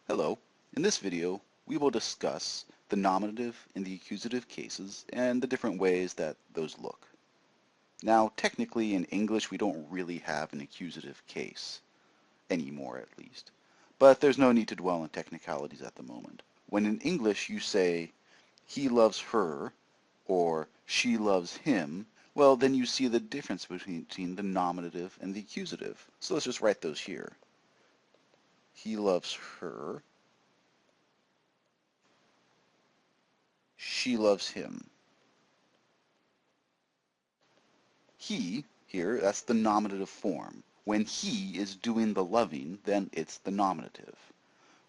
Hello. In this video, we will discuss the nominative and the accusative cases and the different ways that those look. Now, technically in English, we don't really have an accusative case, anymore at least. But there's no need to dwell on technicalities at the moment. When in English you say, he loves her, or she loves him, well, then you see the difference between the nominative and the accusative. So let's just write those here. He loves her. She loves him. He, here, that's the nominative form. When he is doing the loving, then it's the nominative.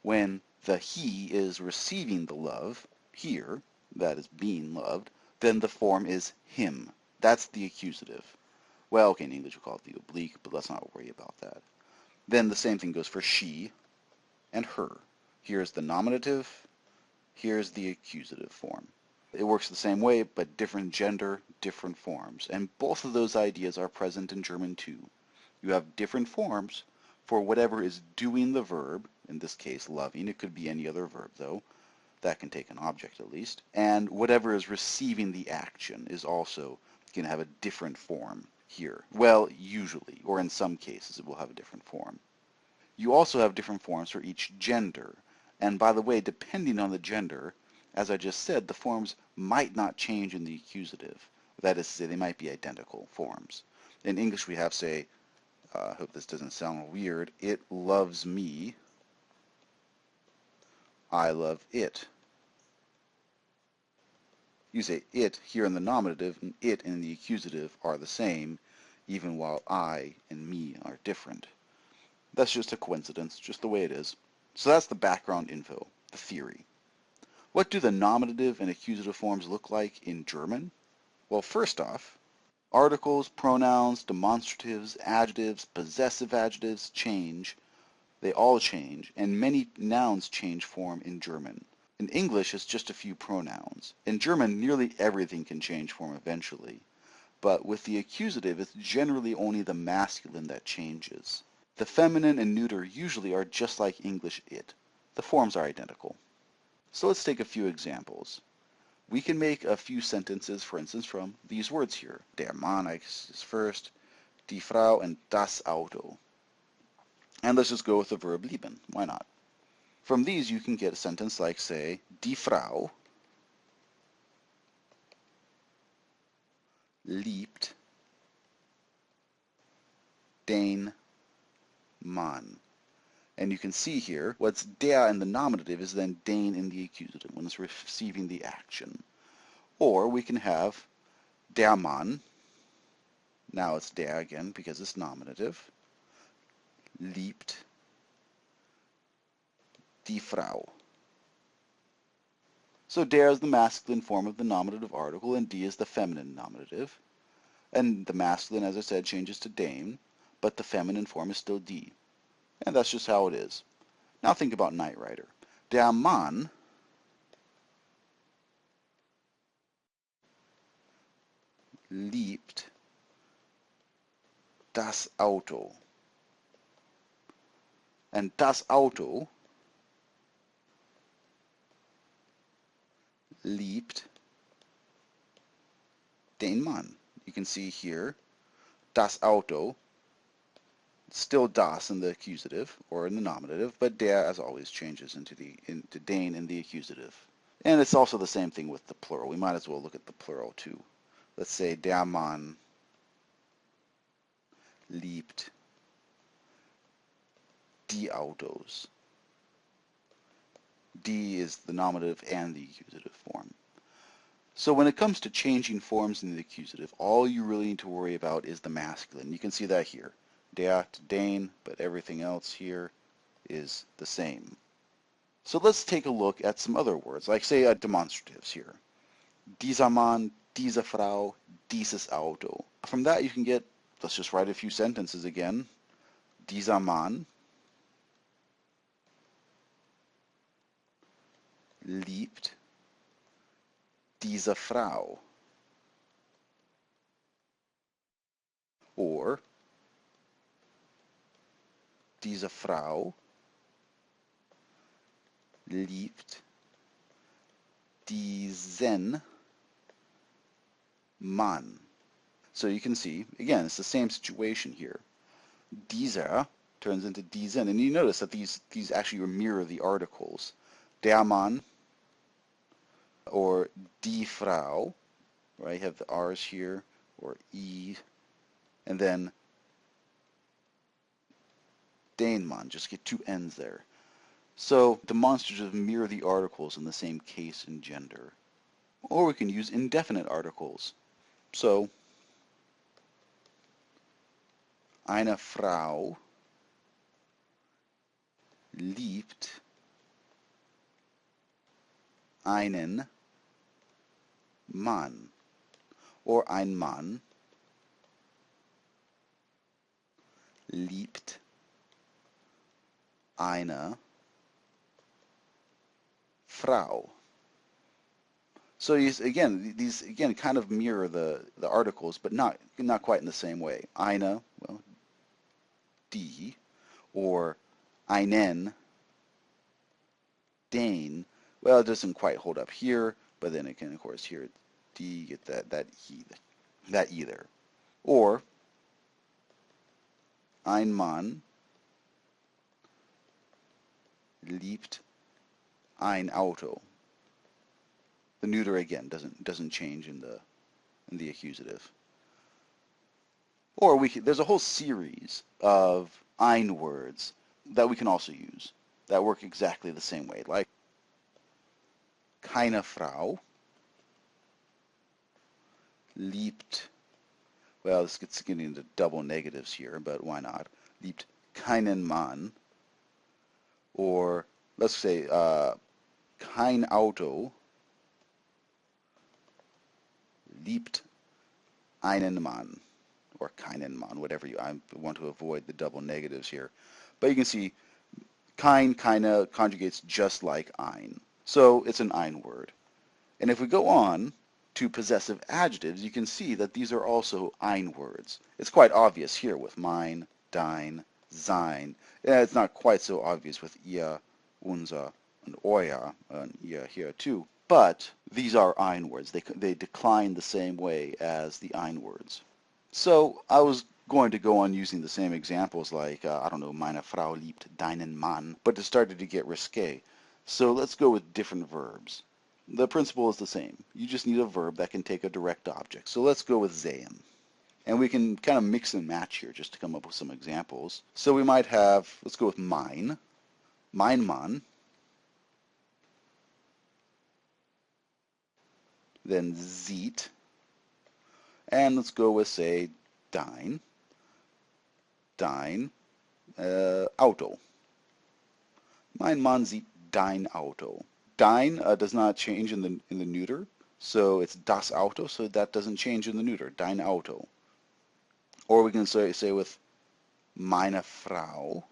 When the he is receiving the love, here, that is being loved, then the form is him. That's the accusative. Well, okay, in English we call it the oblique, but let's not worry about that. Then the same thing goes for she and her. Here's the nominative, here's the accusative form. It works the same way, but different gender, different forms. And both of those ideas are present in German too. You have different forms for whatever is doing the verb, in this case loving. It could be any other verb though. That can take an object at least. And whatever is receiving the action is also going to have a different form here. Well, usually, or in some cases, it will have a different form. You also have different forms for each gender. And by the way, depending on the gender, as I just said, the forms might not change in the accusative. That is to say, they might be identical forms. In English, we have, say, I hope this doesn't sound weird, it loves me, I love it. You say it here in the nominative and it in the accusative are the same, even while I and me are different. That's just a coincidence, just the way it is. So that's the background info, the theory. What do the nominative and accusative forms look like in German? Well, first off, articles, pronouns, demonstratives, adjectives, possessive adjectives change. They all change, and many nouns change form in German. In English, it's just a few pronouns. In German, nearly everything can change form eventually. But with the accusative, it's generally only the masculine that changes. The feminine and neuter usually are just like English it. The forms are identical. So let's take a few examples. We can make a few sentences, for instance, from these words here. Der Mann is first, die Frau, and das Auto. And let's just go with the verb lieben. Why not? From these, you can get a sentence like, say, die Frau liebt den Mann. And you can see here, what's der in the nominative is then den in the accusative when it's receiving the action. Or we can have der Mann, now it's der again because it's nominative, liebt die Frau. So der is the masculine form of the nominative article and die is the feminine nominative. And the masculine, as I said, changes to den, but the feminine form is still die. And that's just how it is. Now think about Knight Rider. Der Mann liebt das Auto. And das Auto liebt den Mann. You can see here, das Auto, still das in the accusative or in the nominative, but der, as always, changes into den in the accusative. And it's also the same thing with the plural. We might as well look at the plural too. Let's say der Mann liebt die Autos. Die is the nominative and the accusative form. So when it comes to changing forms in the accusative, all you really need to worry about is the masculine. You can see that here. Der to den, but everything else here is the same. So let's take a look at some other words, like say demonstratives here. Dieser Mann, diese Frau, dieses Auto. From that you can get, let's just write a few sentences again. Dieser Mann liebt diese Frau. Or diese Frau liebt diesen Mann. So you can see, again, it's the same situation here. Dieser turns into diesen, and you notice that these actually mirror the articles. Der Mann or die Frau, right? You have the R's here, or E, and then den Mann, just get two N's there. So demonstrative mirror the articles in the same case and gender. Or we can use indefinite articles. So, eine Frau liebt einen Mann. Or ein Mann liebt eine Frau. So these again kind of mirror the articles, but not quite in the same way. Eine, well, die, or einen, den. Well, it doesn't quite hold up here, but then it can, of course, here, die, get that e there. Or ein Mann liebt ein Auto. The neuter again doesn't change in the accusative. Or there's a whole series of ein words that we can also use that work exactly the same way, like keine Frau liebt, well, this gets getting into double negatives here, but why not? Liebt keinen Mann, or let's say kein Auto liebt einen Mann, or keinen Mann, whatever I want to avoid the double negatives here. But you can see kein, keine conjugates just like ein. So it's an ein word. And if we go on to possessive adjectives, you can see that these are also ein words. It's quite obvious here with mein, dein, sein. It's not quite so obvious with ihr, unser, and euer, and ihr here too. But these are ein words. They decline the same way as the ein words. So I was going to go on using the same examples like, I don't know, meine Frau liebt deinen Mann, but it started to get risque. So let's go with different verbs. The principle is the same. You just need a verb that can take a direct object. So let's go with sehen. And we can kind of mix and match here just to come up with some examples. So we might have, let's go with mein Mann, then sieht, and let's go with, say, dein Auto. Mein Mann sieht dein Auto. Dein does not change in the neuter, so it's das Auto, so that doesn't change in the neuter, dein Auto. Or we can say with meine Frau,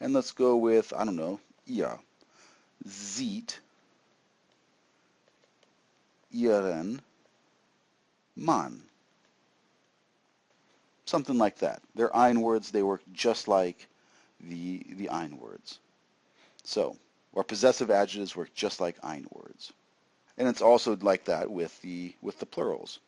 and let's go with, I don't know, ihr sieht ihren Mann. Something like that. They're ein words. They work just like the ein words. So, our possessive adjectives work just like ein words. And it's also like that with the plurals.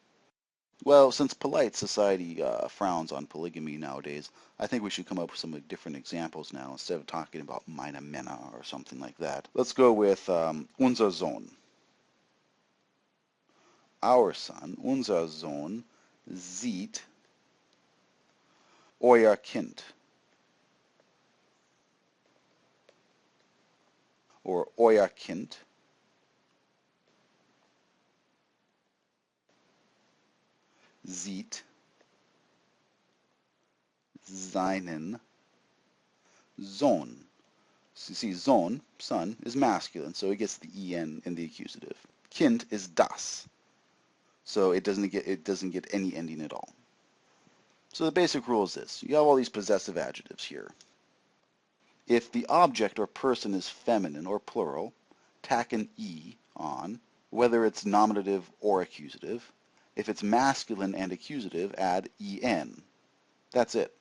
Well, since polite society frowns on polygamy nowadays, I think we should come up with some different examples now instead of talking about meine Männer or something like that. Let's go with unser Sohn. Our son, unser Sohn, sieht euer Kind. Or euer Kind sieht seinen Sohn. So you see, Sohn, son, is masculine, so it gets the en in the accusative. Kind is das, so it doesn't get any ending at all. So the basic rule is this. You have all these possessive adjectives here. If the object or person is feminine or plural, tack an E on, whether it's nominative or accusative. If it's masculine and accusative, add en. That's it.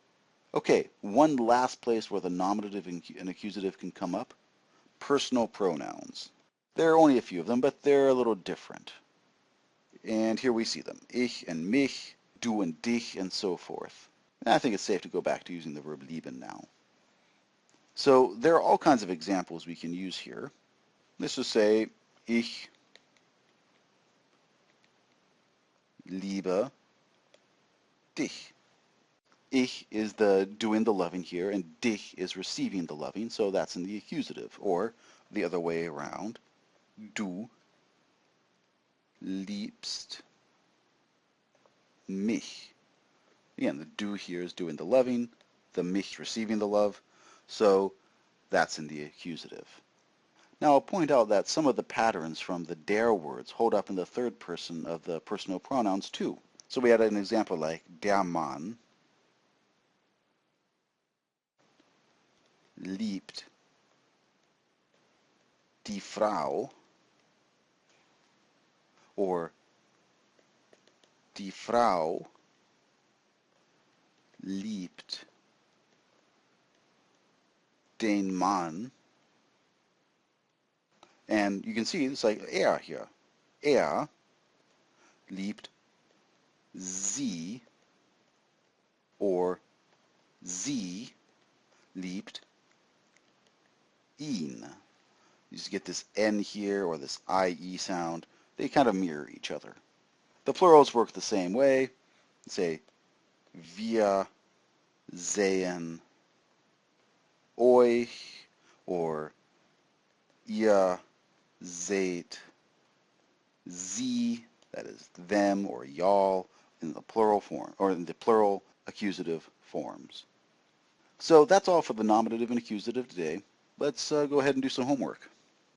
Okay, one last place where the nominative and accusative can come up, personal pronouns. There are only a few of them, but they're a little different. And here we see them. Ich and mich, du and dich, and so forth. And I think it's safe to go back to using the verb lieben now. So there are all kinds of examples we can use here. Let's just say, ich liebe dich. Ich is the doing the loving here, and dich is receiving the loving, so that's in the accusative. Or the other way around, du liebst mich. Again, the du here is doing the loving, the mich receiving the love, so that's in the accusative. Now I'll point out that some of the patterns from the der words hold up in the third person of the personal pronouns too. So we had an example like der Mann liebt die Frau, or die Frau liebt den Mann. And you can see it's like er here. Er liebt sie, or sie liebt ihn. You just get this N here or this IE sound. They kind of mirror each other. The plurals work the same way. Say, wir sehen euch, or ihr seht sie, that is them or y'all, in the plural form, or in the plural accusative forms. So that's all for the nominative and accusative today. Let's go ahead and do some homework.